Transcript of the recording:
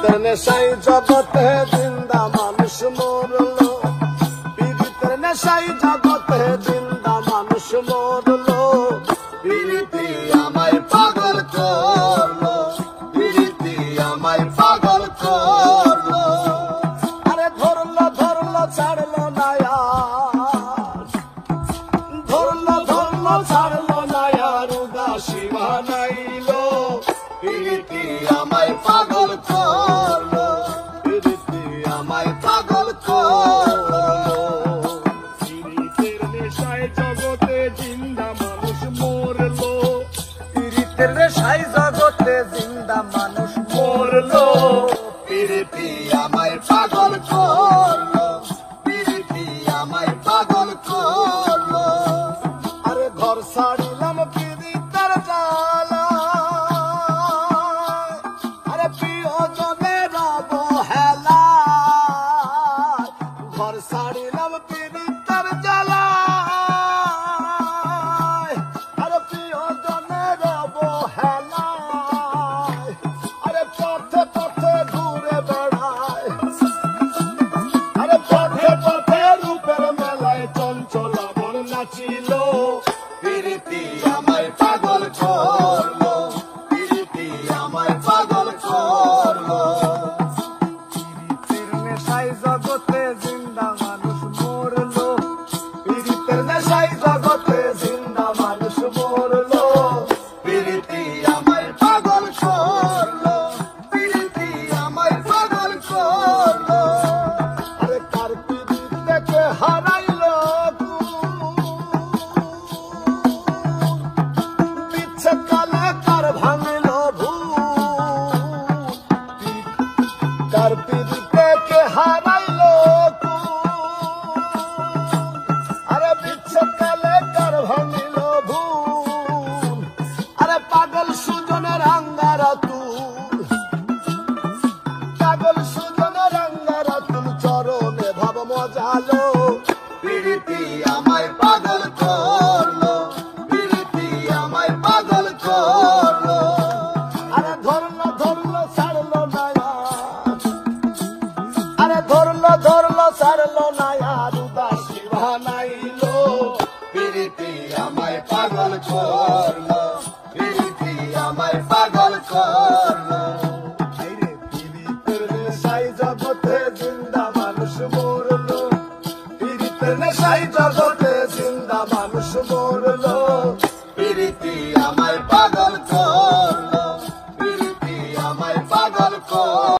পীড়িতের নেশাই জগতে জিন্দা মানুষ মরলো, পীড়িতের নেশাই জগতে জিন্দা মানুষ মরলো। পীড়িতি আমায় পাগল করলো, পীড়িতি আমায় পাগল করলো। আরে ধরলো ধরলো ছাড়লো না আর, ধরলো ধরলো ছাড়লো না আর, উদাসী বানাইলো। পীড়িতি আমায় পাগল করলো, পীড়িতি আমায় পাগল করলো। পীড়িতের নেশায় জগতে জিন্দা মানুষ মরলো, পীড়িতের নেশায় জগতে জিন্দা মানুষ মরলো। পীড়িতি আমায় পাগল করলো, পীড়িতি আমায় পাগল করলো। আরে ঘর ছাড়িলাম পীড়িতের জ্বালা, আরে প্রিয়জনের অবহেলা। ঘর ছাড়িলাম পীড়িতের জ্বালা, আরে প্রিয়জনের অবহেলা। আরে পথে পথে ঘুরে বেড়ায়, আরে পথে পথে রূপের মেলায় চঞ্চল মন নাচিল। পীড়িতি আমায় পাগল করলো, পীড়িতি আমায় পাগল করলো। পীড়িতের নেশায় জগতে জিন্দা মানুষ মরলো, পীড়িতের নেশায় জগতে জিন্দা মানুষ মরলো। পীড়িতি আমায় পাগল করলো, পীড়িতি আমায় পাগল করলো। আরে কার পীড়িতকে হারাইলো বিচ্ছেদ কালে কার ভাঙলো ভুল, কার পীড়িতকে হারাইলো আরে বিচ্ছেদ কালে কার ভাঙলো ভুল। আরে পাগল সুজনের আঙ্গারা তুল, পাগল সুজনের আঙ্গারা তুল, চরণে ভাব মজালো। পীড়িতি আমায় পাগল করলো, পীড়িতি আমায় পাগল করলো। আরে ধরলো ধরলো ছাড়লো না আর, আরে ধরলো ধরলো ছাড়লো